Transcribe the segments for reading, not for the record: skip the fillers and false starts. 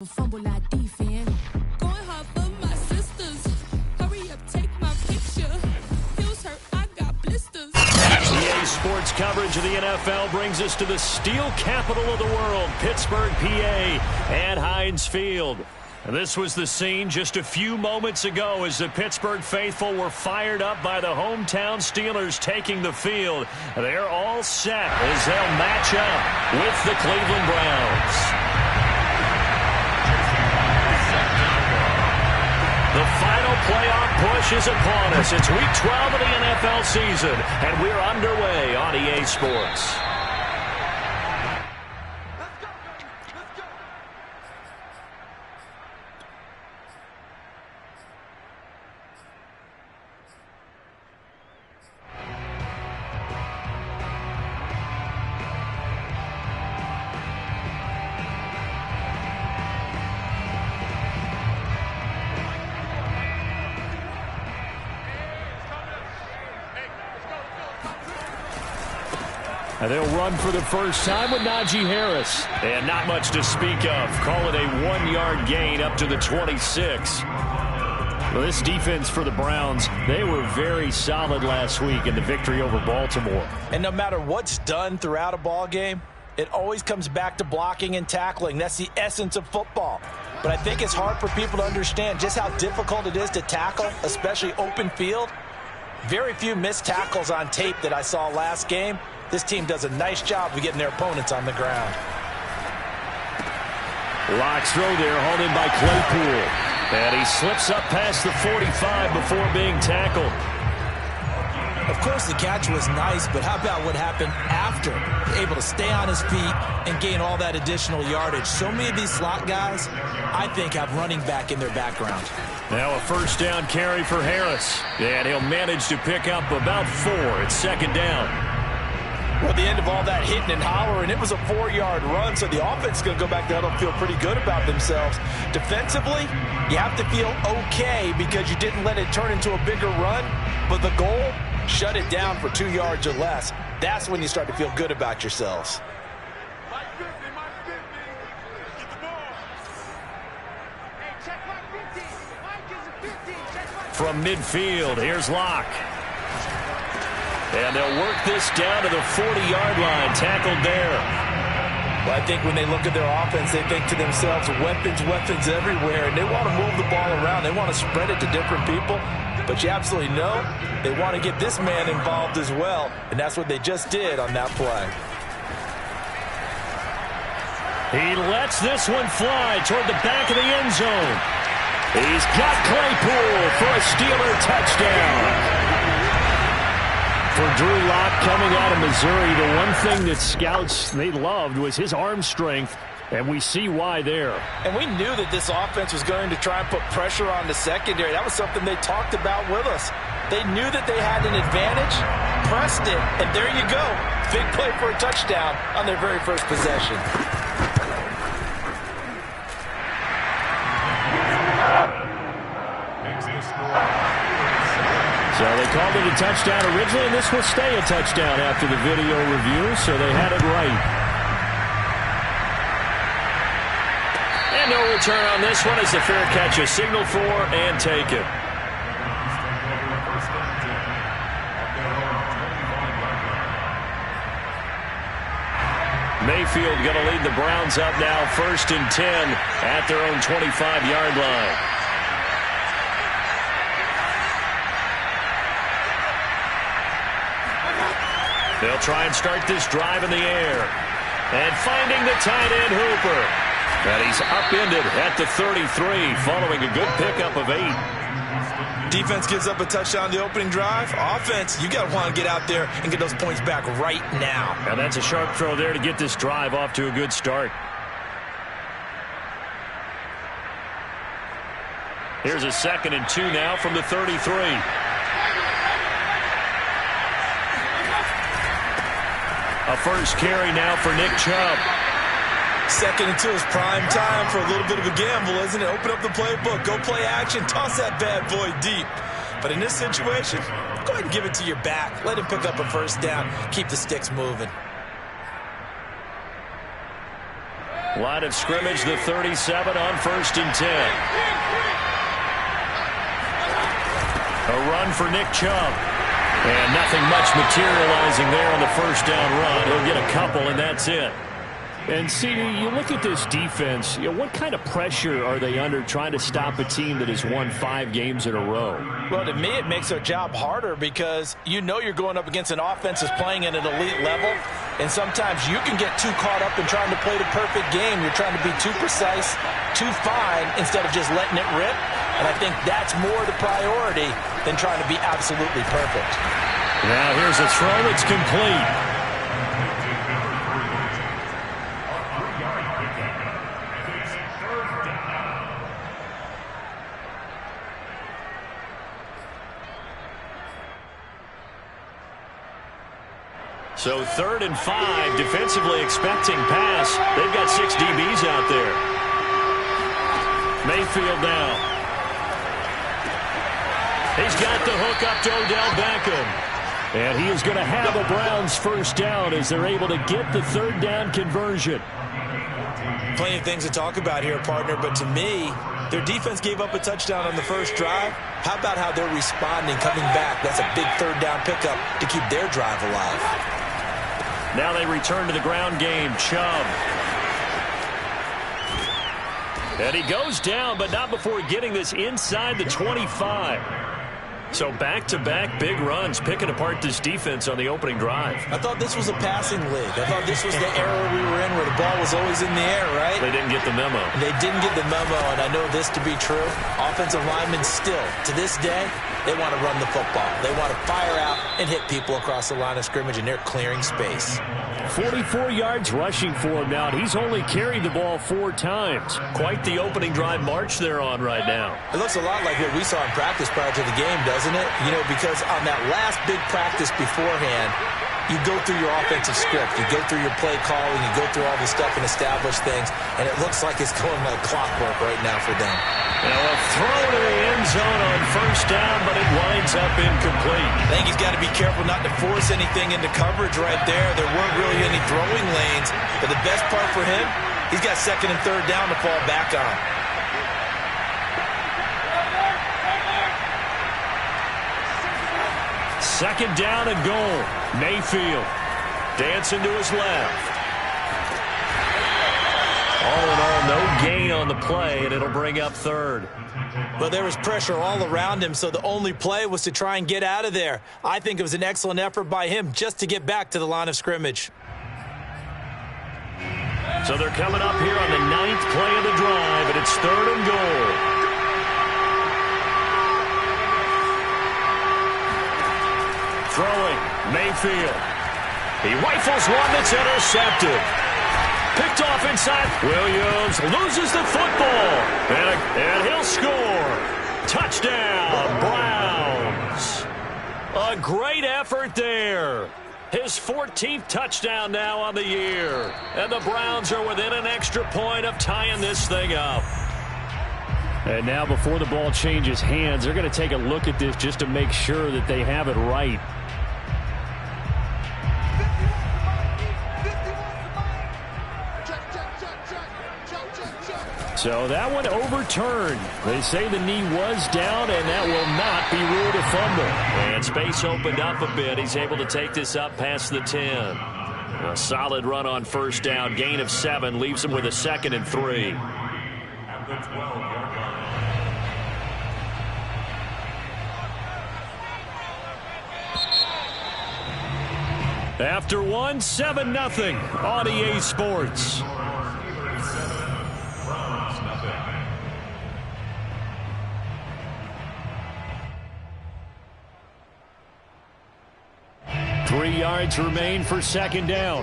Fumble like defense. Going hard for my sisters. Hurry up, take my picture. Feels hurt, I got blisters. EA Sports coverage of the NFL brings us to the steel capital of the world, Pittsburgh, PA, and Heinz Field. And this was the scene just a few moments ago as the Pittsburgh faithful were fired up by the hometown Steelers taking the field. They're all set as they'll match up with the Cleveland Browns. The final playoff push is upon us. It's Week 12 of the NFL season, and we're underway on EA Sports. And they'll run for the first time with Najee Harris. And not much to speak of. Call it a 1-yard gain up to the 26. Well, this defense for the Browns, they were very solid last week in the victory over Baltimore. And no matter what's done throughout a ball game, it always comes back to blocking and tackling. That's the essence of football. But I think it's hard for people to understand just how difficult it is to tackle, especially open field. Very few missed tackles on tape that I saw last game. This team does a nice job of getting their opponents on the ground. Lock's throw there, hauled in by Claypool. And he slips up past the 45 before being tackled. Of course, the catch was nice, but how about what happened after? Able to stay on his feet and gain all that additional yardage. So many of these slot guys, I think, have running back in their background. Now a first down carry for Harris. And he'll manage to pick up about 4 at second down. Well, at the end of all that hitting and hollering, it was a 4-yard run, so the offense is going to go back there and feel pretty good about themselves. Defensively, you have to feel okay because you didn't let it turn into a bigger run, but the goal, shut it down for 2 yards or less. That's when you start to feel good about yourselves. From midfield, here's Locke. And they'll work this down to the 40-yard line, tackled there. Well, I think when they look at their offense, they think to themselves, weapons everywhere, and they want to move the ball around. They want to spread it to different people, but you absolutely know they want to get this man involved as well, and that's what they just did on that play. He lets this one fly toward the back of the end zone. He's got Claypool for a Steeler touchdown. For Drew Lock coming out of Missouri, the one thing that scouts they loved was his arm strength, and we see why there. And we knew that this offense was going to try and put pressure on the secondary. That was something they talked about with us. They knew that they had an advantage, pressed it, and there you go. Big play for a touchdown on their very first possession. So they called it a touchdown originally, and this will stay a touchdown after the video review, so they had it right. And no return on this one as the fair catch is signaled for and taken. Mayfield going to lead the Browns up now, 1st and 10 at their own 25-yard line. They'll try and start this drive in the air. And finding the tight end Hooper. And he's upended at the 33 following a good pickup of 8. Defense gives up a touchdown the opening drive. Offense, you got to want to get out there and get those points back right now. And that's a sharp throw there to get this drive off to a good start. Here's a 2nd and 2 now from the 33. A first carry now for Nick Chubb. 2nd and 2 is prime time for a little bit of a gamble, isn't it? Open up the playbook, go play action, toss that bad boy deep. But in this situation, go ahead and give it to your back. Let him pick up a first down, keep the sticks moving. Line of scrimmage, the 37 on 1st and 10. A run for Nick Chubb. And nothing much materializing there on the first down run. He'll get a couple, and that's it. And, CD, you look at this defense, what kind of pressure are they under trying to stop a team that has won 5 games in a row? Well, to me, it makes their job harder because you know you're going up against an offense that's playing at an elite level, and sometimes you can get too caught up in trying to play the perfect game. You're trying to be too precise, too fine, instead of just letting it rip. And I think that's more the priority than trying to be absolutely perfect. Now here's a throw that's complete. So 3rd and 5, defensively expecting pass. They've got 6 DBs out there. Mayfield now. He's got the hook up to Odell Beckham. And he is going to have the Browns first down as they're able to get the 3rd down conversion. Plenty of things to talk about here, partner, but to me, their defense gave up a touchdown on the first drive. How about how they're responding, coming back? That's a big 3rd down pickup to keep their drive alive. Now they return to the ground game. Chubb. And he goes down, but not before getting this inside the 25. So back-to-back big runs, picking apart this defense on the opening drive. I thought this was a passing league. I thought this was the era we were in where the ball was always in the air, right? They didn't get the memo. They didn't get the memo, and I know this to be true. Offensive linemen still, to this day, they want to run the football. They want to fire out and hit people across the line of scrimmage, and they're clearing space. 44 yards rushing for him now, and he's only carried the ball 4 times. Quite the opening drive march they're on right now. It looks a lot like what we saw in practice prior to the game, doesn't it? You know, because on that last big practice beforehand, you go through your offensive script, you go through your play calling, you go through all the stuff and establish things, and it looks like it's going like clockwork right now for them. Now a throw to the end zone on first down, but it winds up incomplete. I think he's got to be careful not to force anything into coverage right there. There weren't really any throwing lanes, but the best part for him, he's got 2nd and 3rd down to fall back on. Second down and goal. Mayfield dancing to his left. All in all, no gain on the play, and it'll bring up 3rd. Well, there was pressure all around him, so the only play was to try and get out of there. I think it was an excellent effort by him just to get back to the line of scrimmage. So they're coming up here on the 9th play of the drive, and it's 3rd and goal. Throwing, Mayfield. He rifles one that's intercepted. Picked off inside. Williams loses the football. And he'll score. Touchdown, Browns. A great effort there. His 14th touchdown now on the year. And the Browns are within an extra point of tying this thing up. And now before the ball changes hands, they're going to take a look at this just to make sure that they have it right. So that one overturned. They say the knee was down, and that will not be ruled a fumble. And space opened up a bit. He's able to take this up past the 10. A solid run on first down. Gain of 7 leaves him with a 2nd and 3. After one, 7-0 on EA Sports. Three yards remain for second down.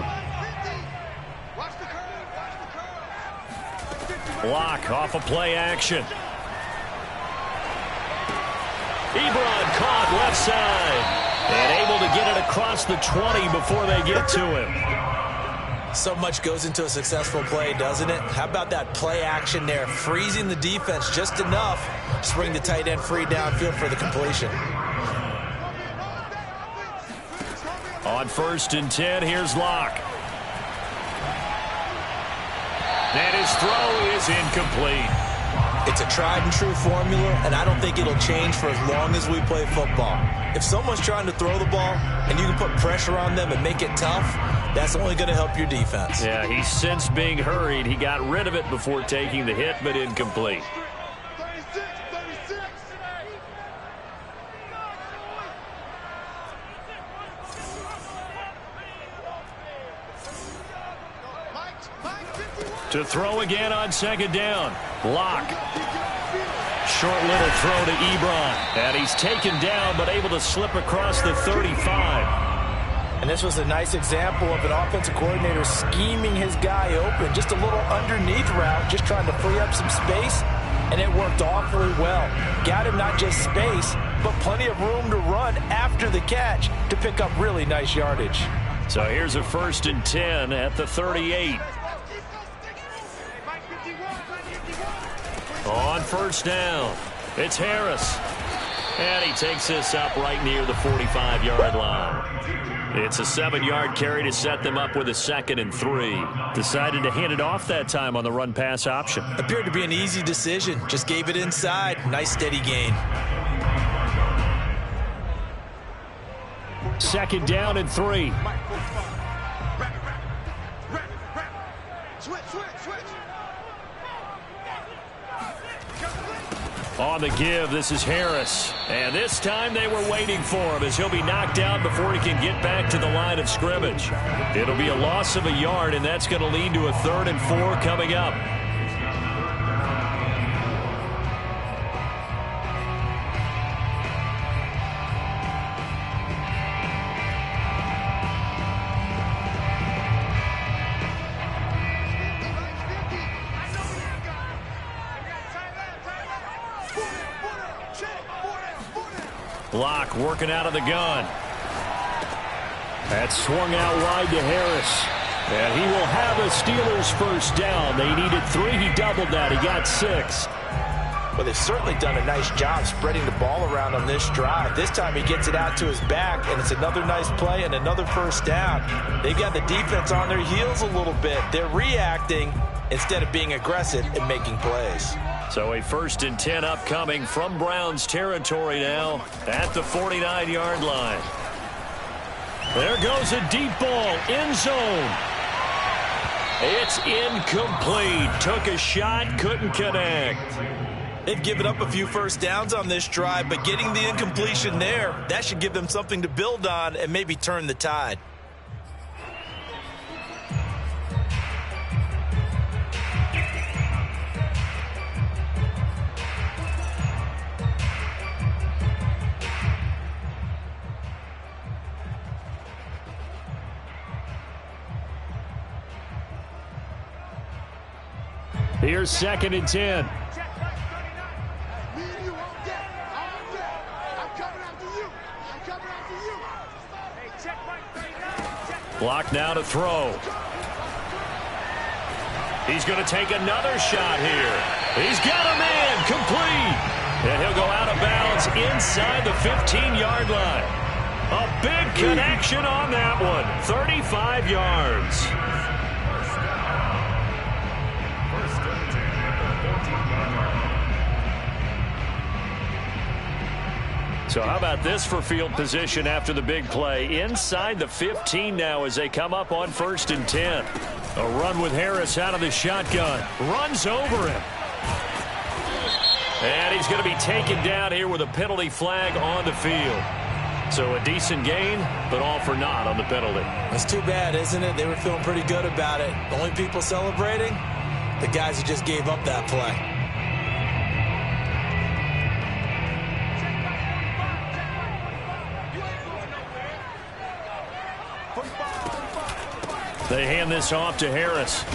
Block off a play action. Ebron caught left side and able to get it across the 20 before they get to him. So much goes into a successful play, doesn't it? How about that play action there, freezing the defense just enough to bring the tight end free downfield for the completion. On 1st and 10, here's Locke. And his throw is incomplete. It's a tried-and-true formula, and I don't think it'll change for as long as we play football. If someone's trying to throw the ball and you can put pressure on them and make it tough, that's only going to help your defense. Yeah, he sensed being hurried. He got rid of it before taking the hit, but incomplete. To throw again on second down. Block. Short little throw to Ebron. And he's taken down, but able to slip across the 35. And this was a nice example of an offensive coordinator scheming his guy open. Just a little underneath route, just trying to free up some space. And it worked awfully well. Got him not just space, but plenty of room to run after the catch to pick up really nice yardage. So here's a 1st and 10 at the 38. On first down, it's Harris. And he takes this up right near the 45-yard line. It's a 7-yard carry to set them up with a 2nd and 3. Decided to hand it off that time on the run-pass option. Appeared to be an easy decision. Just gave it inside. Nice steady gain. 2nd down and 3. On the give, this is Harris. And this time they were waiting for him as he'll be knocked down before he can get back to the line of scrimmage. It'll be a loss of a yard, and that's going to lead to a 3rd and 4 coming up. Block working out of the gun. That swung out wide to Harris. And he will have a Steelers first down. They needed 3. He doubled that. He got 6. Well, they've certainly done a nice job spreading the ball around on this drive. This time he gets it out to his back, and it's another nice play and another first down. They've got the defense on their heels a little bit. They're reacting instead of being aggressive and making plays. So a 1st and 10 upcoming from Browns territory now at the 49-yard line. There goes a deep ball, end zone. It's incomplete. Took a shot, couldn't connect. They've given up a few first downs on this drive, but getting the incompletion there, that should give them something to build on and maybe turn the tide. Here's 2nd and 10. Block now to throw. He's going to take another shot here. He's got a man complete. And he'll go out of bounds inside the 15-yard line. A big connection on that one. 35 yards. So how about this for field position after the big play? Inside the 15 now as they come up on 1st and 10. A run with Harris out of the shotgun. Runs over him. And he's going to be taken down here with a penalty flag on the field. So a decent gain, but all for naught on the penalty. That's too bad, isn't it? They were feeling pretty good about it. The only people celebrating, the guys who just gave up that play. They hand this off to Harris.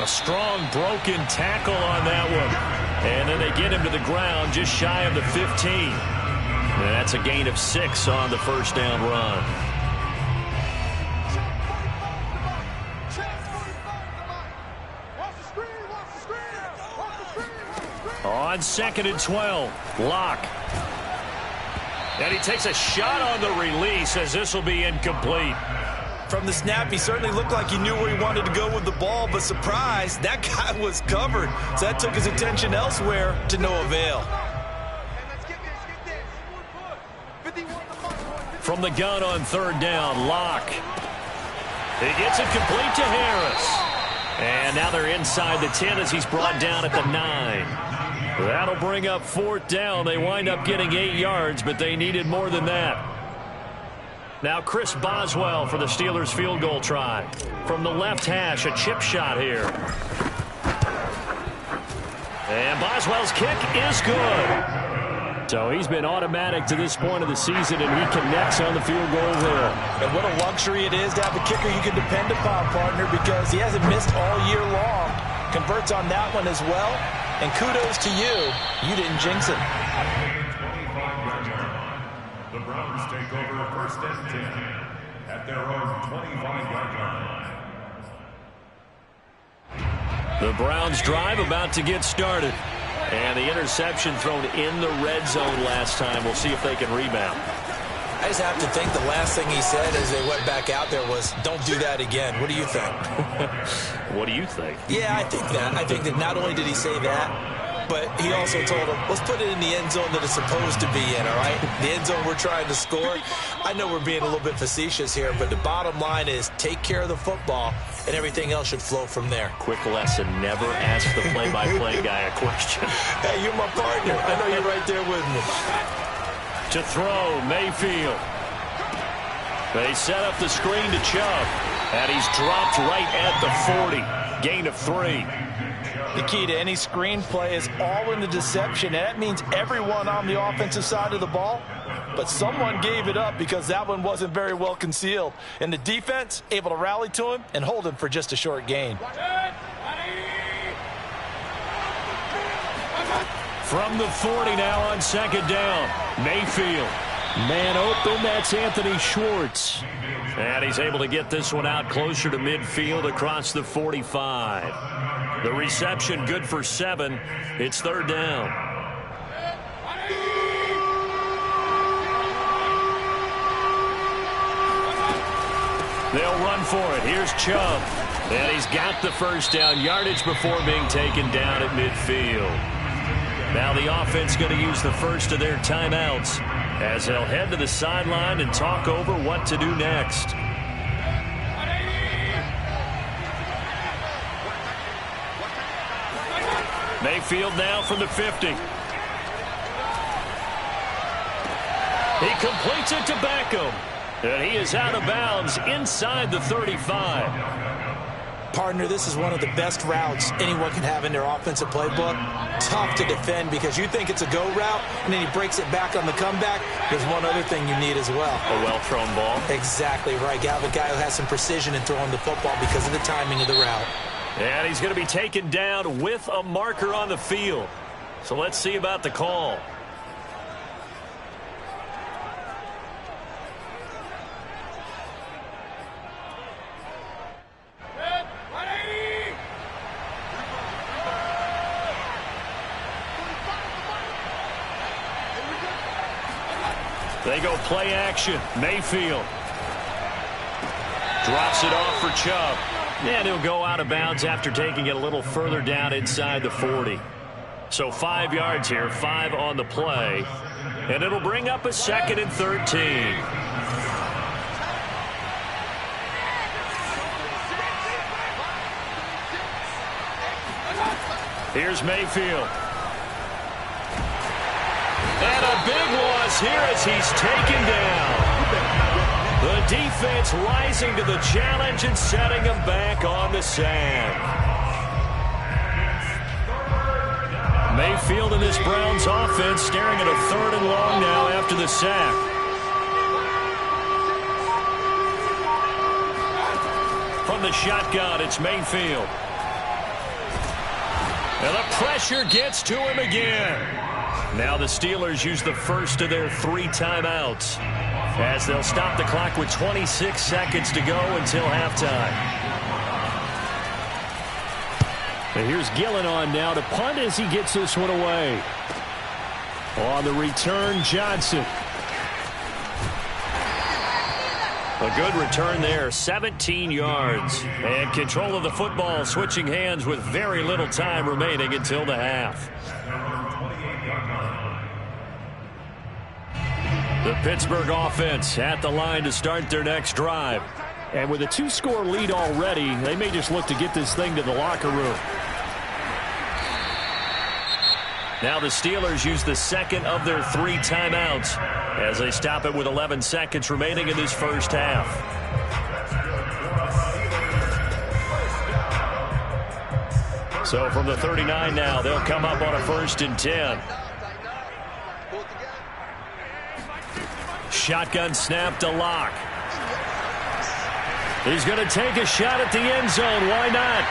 A strong broken tackle on that one. And then they get him to the ground just shy of the 15. And that's a gain of 6 on the first down run. On 2nd and 12, Locke. And he takes a shot on the release as this will be incomplete. From the snap, he certainly looked like he knew where he wanted to go with the ball, but surprise, that guy was covered. So that took his attention elsewhere to no avail. From the gun on third down, Locke. He gets it complete to Harris. And now they're inside the 10 as he's brought down at the 9. That'll bring up fourth down. They wind up getting 8 yards, but they needed more than that. Now Chris Boswell for the Steelers field goal try. From the left hash, a chip shot here. And Boswell's kick is good. So he's been automatic to this point of the season, and he connects on the field goal there. And what a luxury it is to have a kicker you can depend upon, partner, because he hasn't missed all year long. Converts on that one as well. And kudos to you. You didn't jinx it. The Browns take over first and 10 at their own 25-yard line. The Browns drive about to get started. And the interception thrown in the red zone last time. We'll see if they can rebound. I just have to think the last thing he said as they went back out there was, don't do that again. What do you think? What do you think? Yeah, I think that. I think that not only did he say that, but he also told him, let's put it in the end zone that it's supposed to be in, all right? The end zone we're trying to score. I know we're being a little bit facetious here, but the bottom line is take care of the football, and everything else should flow from there. Quick lesson, never ask the play-by-play guy a question. Hey, you're my partner. I know you're right there with me. To throw, Mayfield. They set up the screen to Chubb, and he's dropped right at the 40. Gain of 3. The key to any screen play is all in the deception. And that means everyone on the offensive side of the ball. But someone gave it up because that one wasn't very well concealed. And the defense able to rally to him and hold him for just a short gain. From the 40 now on second down. Mayfield. Man open, that's Anthony Schwartz. And he's able to get this one out closer to midfield across the 45. The reception good for 7. It's third down. They'll run for it. Here's Chubb. And he's got the first down yardage before being taken down at midfield. Now the offense going to use the first of their timeouts as they'll head to the sideline and talk over what to do next. Mayfield now from the 50. He completes it to Beckham. And he is out of bounds inside the 35. Partner, this is one of the best routes anyone can have in their offensive playbook. Tough to defend because you think it's a go route, and then he breaks it back on the comeback. There's one other thing you need as well. A well-thrown ball. Exactly right. You have a guy who has some precision in throwing the football because of the timing of the route. And he's going to be taken down with a marker on the field. So let's see about the call. They go play action. Mayfield drops it off for Chubb. And he'll go out of bounds after taking it a little further down inside the 40. So 5 yards here, 5 on the play. And it'll bring up a 2nd and 13. Here's Mayfield. And a big loss here as he's taken down. The defense rising to the challenge and setting him back on the sack. Mayfield and this Browns offense staring at a 3rd and long now after the sack. From the shotgun, it's Mayfield. And the pressure gets to him again. Now the Steelers use the first of their 3 timeouts as they'll stop the clock with 26 seconds to go until halftime. And here's Gillen on now to punt as he gets this one away. On the return, Johnson. A good return there, 17 yards. And control of the football switching hands with very little time remaining until the half. The Pittsburgh offense at the line to start their next drive. And with a 2-score lead already, they may just look to get this thing to the locker room. Now the Steelers use the second of their 3 timeouts as they stop it with 11 seconds remaining in this first half. So from the 39 now, they'll come up on a 1st and 10. Shotgun snap to Locke. He's going to take a shot at the end zone. Why not?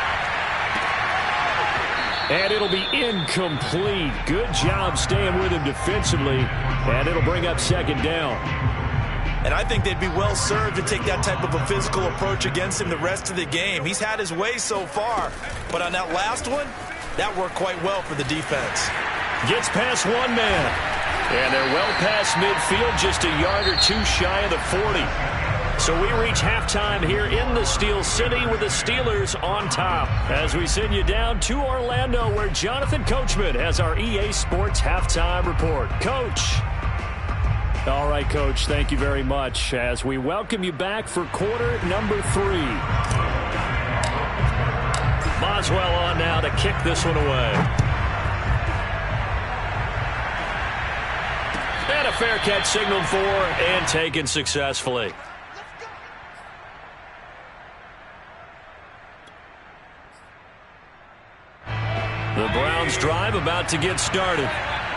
And it'll be incomplete. Good job staying with him defensively. And it'll bring up 2nd down. And I think they'd be well served to take that type of a physical approach against him the rest of the game. He's had his way so far. But on that last one, that worked quite well for the defense. Gets past one man. And they're well past midfield, just a yard or 2 shy of the 40. So we reach halftime here in the Steel City with the Steelers on top as we send you down to Orlando where Jonathan Coachman has our EA Sports Halftime Report. Coach. All right, Coach, thank you very much as we welcome you back for quarter number 3. Boswell on now to kick this one away. And a fair catch signaled for and taken successfully. The Browns drive about to get started.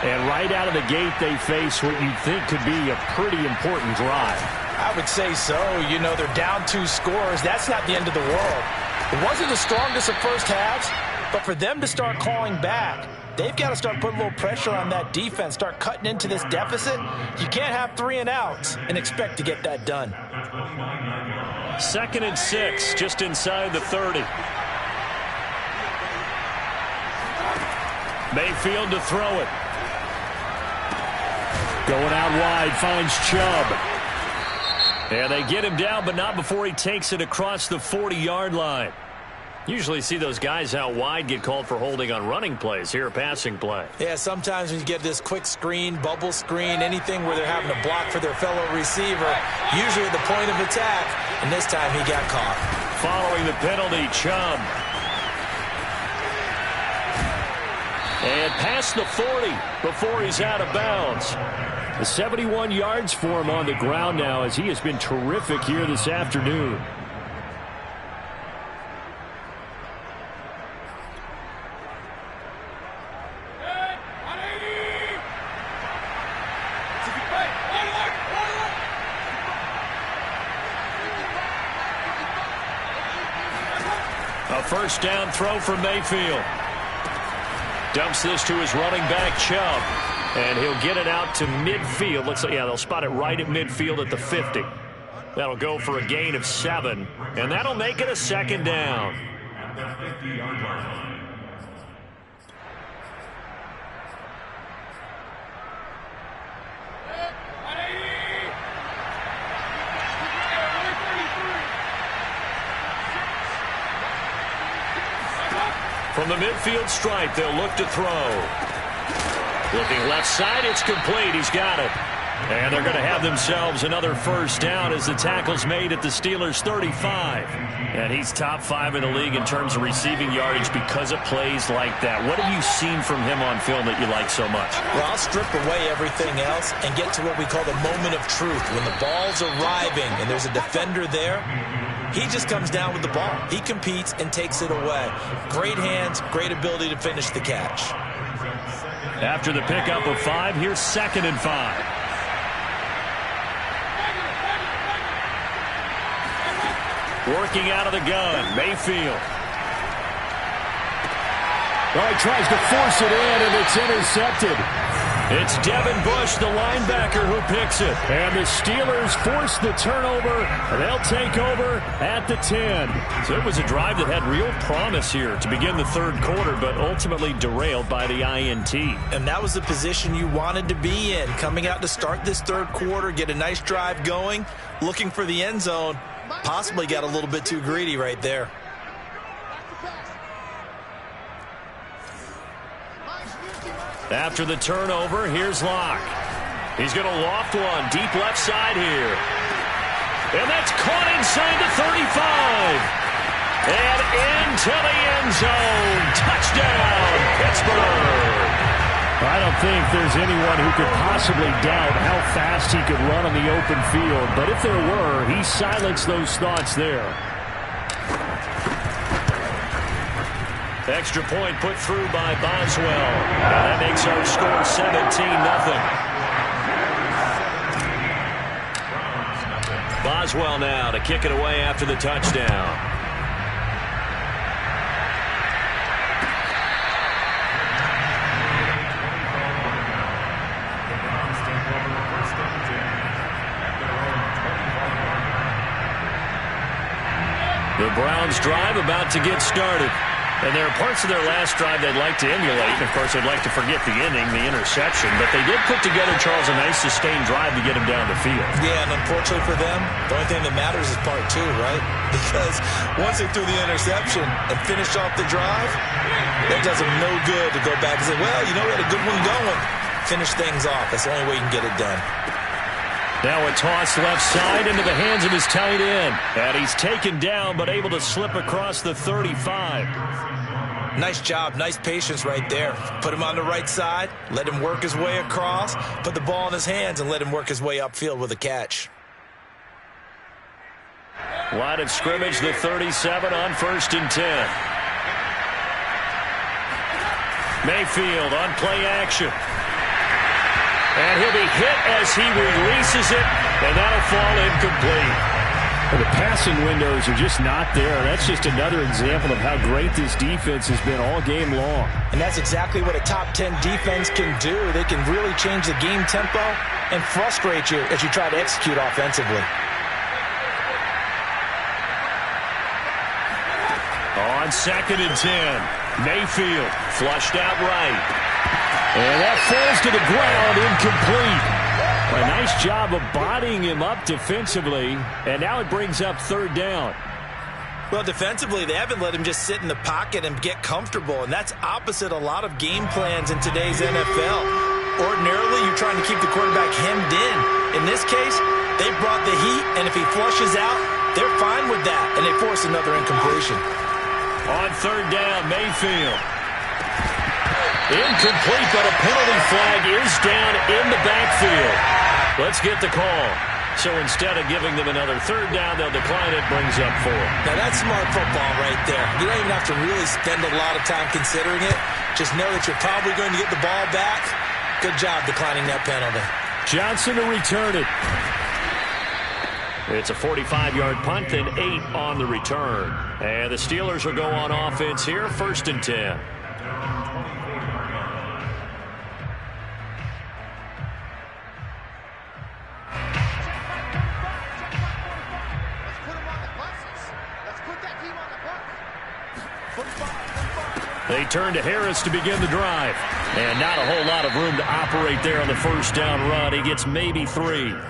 And right out of the gate, they face what you'd think could be a pretty important drive. I would say so. You know, they're down 2 scores. That's not the end of the world. It wasn't the strongest of first halves, but for them to start clawing back, they've got to start putting a little pressure on that defense, start cutting into this deficit. You can't have 3 and outs and expect to get that done. 2nd and 6, just inside the 30. Mayfield to throw it. Going out wide, finds Chubb. And they get him down, but not before he takes it across the 40-yard line. Usually see those guys out wide get called for holding on running plays. Here, a passing play. Yeah, sometimes when you get this quick screen, bubble screen, anything where they're having to block for their fellow receiver, usually at the point of attack, and this time he got caught. Following the penalty, Chubb. And past the 40 before he's out of bounds. The 71 yards for him on the ground now as he has been terrific here this afternoon. A 1st down throw for Mayfield. Dumps this to his running back, Chubb. And he'll get it out to midfield. Looks like, yeah, they'll spot it right at midfield at the 50. That'll go for a gain of 7. And that'll make it a 2nd down. From the midfield stripe, they'll look to throw. Looking left side, it's complete. He's got it. And they're going to have themselves another 1st down as the tackle's made at the Steelers' 35. And he's top 5 in the league in terms of receiving yardage because of plays like that. What have you seen from him on film that you like so much? Well, I'll strip away everything else and get to what we call the moment of truth. When the ball's arriving and there's a defender there, he just comes down with the ball. He competes and takes it away. Great hands, great ability to finish the catch. After the pickup of 5, here's 2nd and 5. Working out of the gun, Mayfield. Well, he tries to force it in, and it's intercepted. It's Devin Bush, the linebacker, who picks it. And the Steelers force the turnover. They'll take over at the 10. So it was a drive that had real promise here to begin the third quarter, but ultimately derailed by the INT. And that was the position you wanted to be in, coming out to start this third quarter, get a nice drive going, looking for the end zone. Possibly got a little bit too greedy right there. After the turnover, here's Locke. He's going to loft one deep left side here. And that's caught inside the 35. And into the end zone. Touchdown, Pittsburgh. I don't think there's anyone who could possibly doubt how fast he could run on the open field. But if there were, he silenced those thoughts there. Extra point put through by Boswell. And that makes our score 17-0. Boswell now to kick it away after the touchdown. The Browns drive about to get started. And there are parts of their last drive they'd like to emulate. And of course, they'd like to forget the inning, the interception. But they did put together, Charles, a nice sustained drive to get him down the field. Yeah, and unfortunately for them, the only thing that matters is part two, right? Because once they threw the interception and finished off the drive, that does them no good to go back and say, well, you know, we had a good one going. Finish things off. That's the only way you can get it done. Now a toss left side into the hands of his tight end. And he's taken down, but able to slip across the 35. Nice job, nice patience right there. Put him on the right side, let him work his way across, put the ball in his hands, and let him work his way upfield with a catch. Line of scrimmage, the 37 on 1st and 10. Mayfield on play action. And he'll be hit as he releases it, and that'll fall incomplete. Well, the passing windows are just not there. That's just another example of how great this defense has been all game long. And that's exactly what a top 10 defense can do. They can really change the game tempo and frustrate you as you try to execute offensively. On 2nd and 10, Mayfield flushed out right. And that falls to the ground, incomplete. A nice job of bodying him up defensively, and now it brings up 3rd down. Well, defensively, they haven't let him just sit in the pocket and get comfortable, and that's opposite a lot of game plans in today's NFL. Ordinarily, you're trying to keep the quarterback hemmed in. In this case, they brought the heat, and if he flushes out, they're fine with that, and they force another incompletion. On 3rd down, Mayfield. Incomplete, but a penalty flag is down in the backfield. Let's get the call. So instead of giving them another 3rd down, they'll decline it, brings up 4. Now that's smart football right there. You don't even have to really spend a lot of time considering it. Just know that you're probably going to get the ball back. Good job declining that penalty. Johnson to return it. It's a 45-yard punt and 8 on the return. And the Steelers will go on offense here, 1st and 10. They turn to Harris to begin the drive. And not a whole lot of room to operate there on the 1st down run. He gets maybe 3. Well,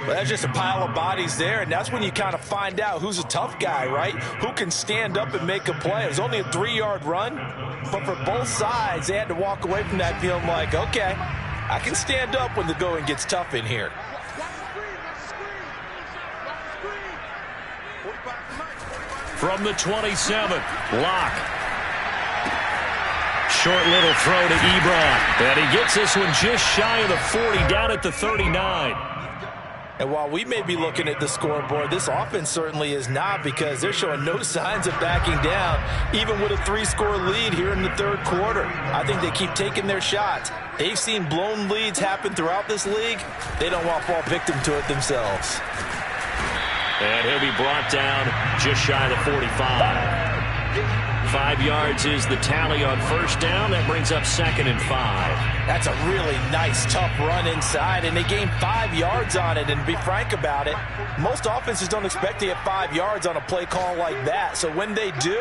that's just a pile of bodies there, and that's when you kind of find out who's a tough guy, right? Who can stand up and make a play. It was only a 3-yard run, but for both sides, they had to walk away from that feeling like, okay, I can stand up when the going gets tough in here. From the 27, Locke. Short little throw to Ebron. And he gets this one just shy of the 40, down at the 39. And while we may be looking at the scoreboard, this offense certainly is not, because they're showing no signs of backing down, even with a 3-score lead here in the 3rd quarter. I think they keep taking their shots. They've seen blown leads happen throughout this league. They don't want to fall victim to it themselves. And he'll be brought down just shy of the 45. 5 yards is the tally on first down. That brings up 2nd and 5. That's a really nice, tough run inside, and they gained 5 yards on it. And to be frank about it, most offenses don't expect to get 5 yards on a play call like that. So when they do,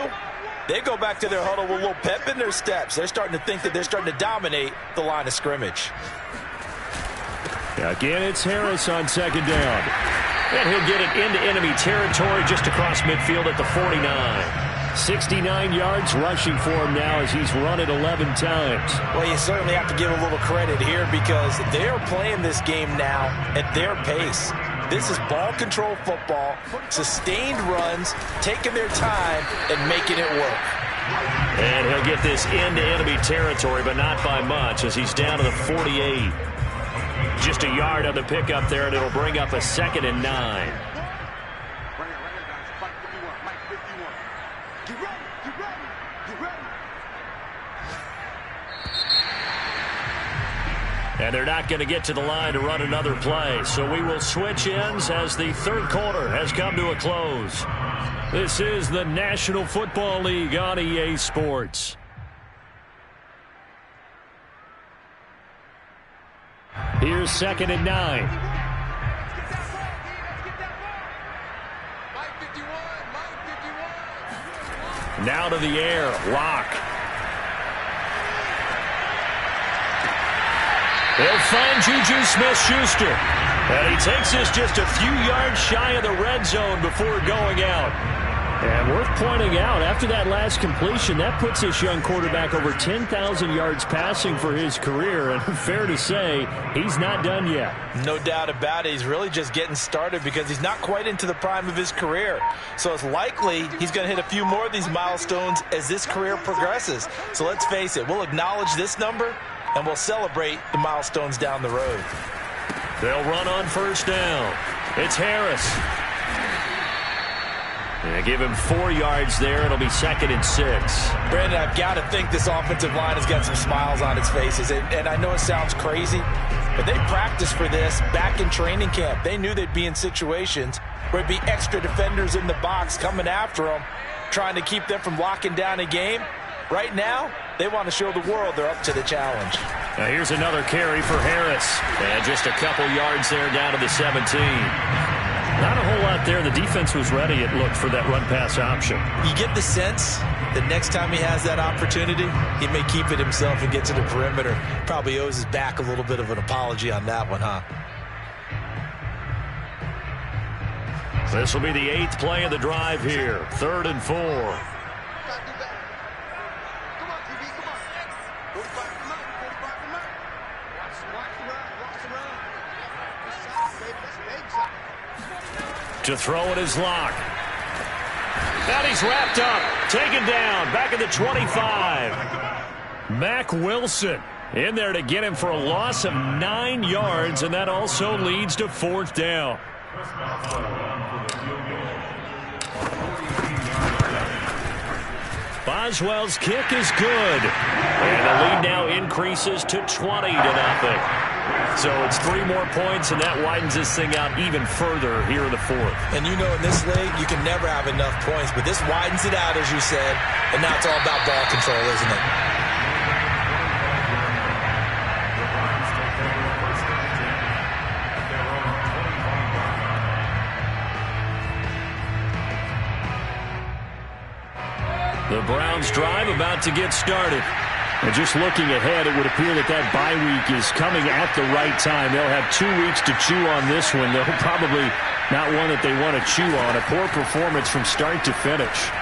they go back to their huddle with a little pep in their steps. They're starting to think that they're starting to dominate the line of scrimmage. Again, it's Harris on 2nd down. And he'll get it into enemy territory just across midfield at the 49. 69 yards rushing for him now as he's run it 11 times. Well, you certainly have to give a little credit here because they're playing this game now at their pace. This is ball control football, sustained runs, taking their time and making it work. And he'll get this into enemy territory, but not by much as he's down to the 48. Just a yard on the pickup there, and it'll bring up a 2nd and 9. And they're not going to get to the line to run another play. So we will switch ends as the third quarter has come to a close. This is the National Football League on EA Sports. Here's 2nd and 9. Now to the air. Lock. They'll find Juju Smith-Schuster. And he takes this just a few yards shy of the red zone before going out. And worth pointing out, after that last completion, that puts this young quarterback over 10,000 yards passing for his career. And fair to say, he's not done yet. No doubt about it. He's really just getting started because he's not quite into the prime of his career. So it's likely he's going to hit a few more of these milestones as this career progresses. So let's face it, we'll acknowledge this number and we'll celebrate the milestones down the road. They'll run on first down. It's Harris. And they give him 4 yards there. It'll be 2nd and 6. Brandon, I've got to think this offensive line has got some smiles on its faces. And I know it sounds crazy, but they practiced for this back in training camp. They knew they'd be in situations where there'd be extra defenders in the box coming after them, trying to keep them from locking down a game. Right now, they want to show the world they're up to the challenge. Now here's another carry for Harris. And just a couple yards there down to the 17. Not a whole lot there. The defense was ready, it looked, for that run-pass option. You get the sense that next time he has that opportunity, he may keep it himself and get to the perimeter. Probably owes his back a little bit of an apology on that one, huh? This will be the 8th play of the drive here. 3rd and 4. To throw it is Locke. And he's wrapped up. Taken down. Back at the 25. Mack Wilson in there to get him for a loss of 9 yards, and that also leads to 4th down. Boswell's kick is good. And the lead now increases to 20-0. So it's 3 more points, and that widens this thing out even further here in the 4th. And you know, in this league, you can never have enough points, but this widens it out, as you said, and now it's all about ball control, isn't it? The Browns drive about to get started. And just looking ahead, it would appear that that bye week is coming at the right time. They'll have 2 weeks to chew on this one. They'll probably not one that they want to chew on. A poor performance from start to finish.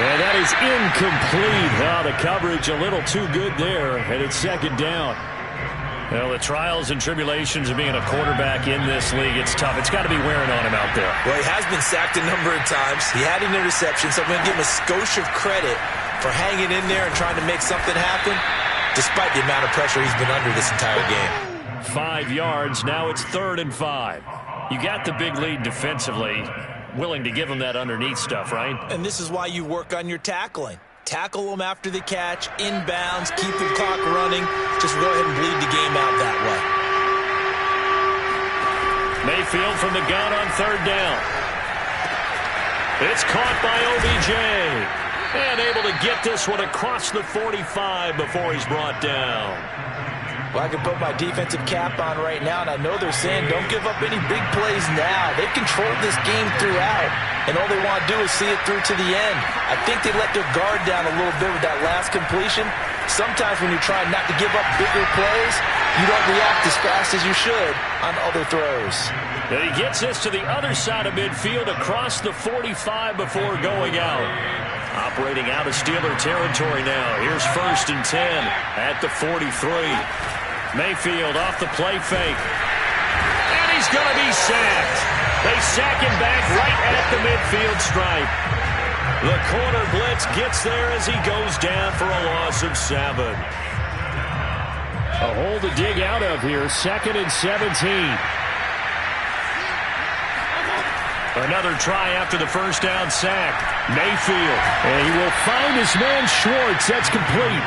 And that is incomplete. Oh, the coverage a little too good there. And it's 2nd down. Well, the trials and tribulations of being a quarterback in this league, it's tough. It's got to be wearing on him out there. Well, he has been sacked a number of times. He had an interception, so I'm going to give him a skosh of credit for hanging in there and trying to make something happen, despite the amount of pressure he's been under this entire game. 5 yards. Now it's 3rd and 5. You got the big lead defensively. Willing to give him that underneath stuff, right? And this is why you work on your tackling. Tackle them after the catch, inbounds, keep the clock running. Just go ahead and bleed the game out that way. Mayfield from the gun on 3rd down. It's caught by OBJ. And able to get this one across the 45 before he's brought down. Well, I can put my defensive cap on right now, and I know they're saying don't give up any big plays now. They've controlled this game throughout, and all they want to do is see it through to the end. I think they let their guard down a little bit with that last completion. Sometimes when you're trying not to give up bigger plays, you don't react as fast as you should on other throws. And he gets this to the other side of midfield across the 45 before going out. Operating out of Steeler territory now. Here's 1st and 10 at the 43. Mayfield off the play fake. And he's going to be sacked. They sack him back right at the midfield stripe. The corner blitz gets there as he goes down for a loss of 7. A hole to dig out of here. 2nd and 17. Another try after the first down sack. Mayfield. And he will find his man Schwartz. That's complete.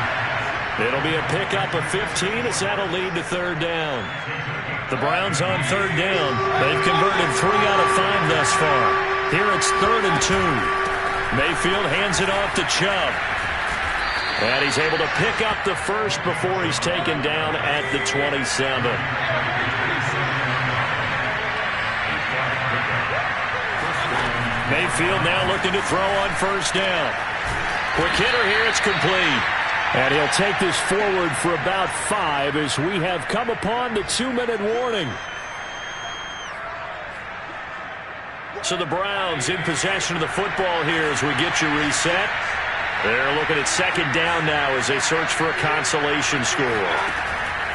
It'll be a pickup of 15 as that'll lead to 3rd down. The Browns on 3rd down. They've converted 3 out of 5 thus far. Here it's 3rd and 2. Mayfield hands it off to Chubb. And he's able to pick up the first before he's taken down at the 27. Mayfield now looking to throw on 1st down. Quick hitter here, it's complete. And he'll take this forward for about 5 as we have come upon the 2-minute warning. So the Browns in possession of the football here as we get you reset. They're looking at 2nd down now as they search for a consolation score.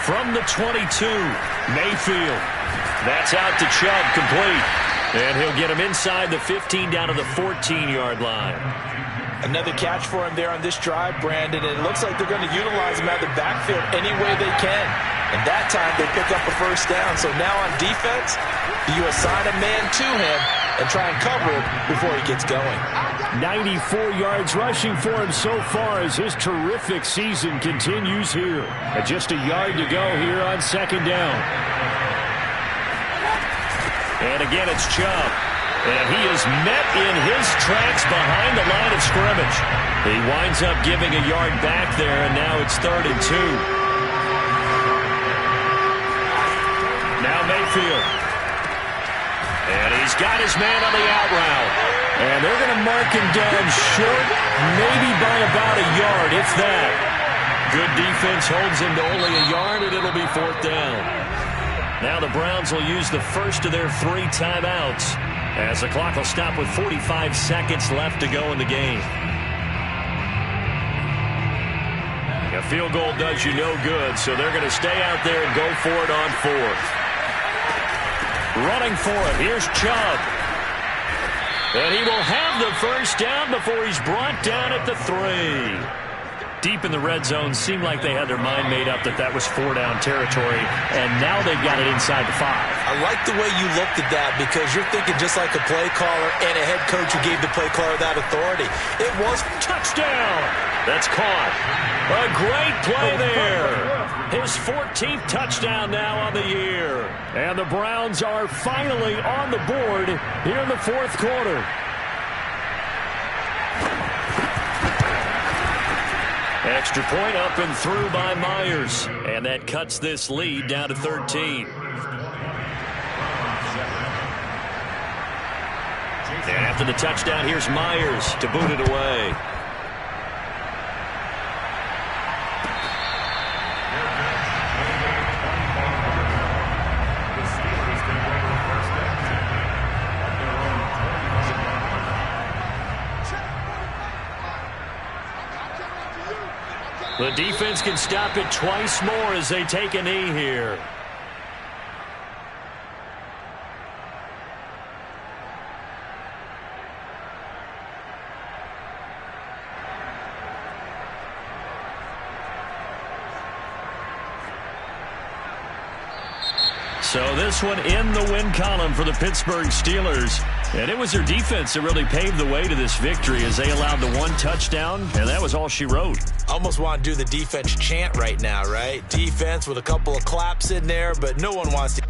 From the 22, Mayfield. That's out to Chubb, complete. And he'll get him inside the 15 down to the 14-yard line. Another catch for him there on this drive, Brandon, and it looks like they're going to utilize him out of the backfield any way they can. And that time they pick up a 1st down. So now on defense, you assign a man to him and try and cover him before he gets going. 94 yards rushing for him so far as his terrific season continues here. And just a yard to go here on 2nd down. And again, it's Chubb. And he is met in his tracks behind the line of scrimmage. He winds up giving a yard back there, and now it's 3rd and 2. Now Mayfield. And he's got his man on the out route. And they're going to mark him down short, maybe by about a yard, if that. Good defense holds him to only a yard, and it'll be 4th down. Now the Browns will use the first of their 3 timeouts as the clock will stop with 45 seconds left to go in the game. A field goal does you no good, so they're going to stay out there and go for it on 4th. Running for it, here's Chubb. And he will have the 1st down before he's brought down at the 3. Deep in the red zone, seemed like they had their mind made up that that was 4-down territory, and now they've got it inside the 5. I like the way you looked at that because you're thinking just like a play caller and a head coach who gave the play caller that authority. It was touchdown. That's caught. A great play there. His 14th touchdown now on the year. And the Browns are finally on the board here in the 4th quarter. Extra point up and through by Myers. And that cuts this lead down to 13. And after the touchdown, here's Myers to boot it away. The defense can stop it twice more as they take a knee here. So this one in the win column for the Pittsburgh Steelers. And it was their defense that really paved the way to this victory as they allowed the 1 touchdown, and that was all she wrote. Almost want to do the defense chant right now, right? Defense with a couple of claps in there, but no one wants to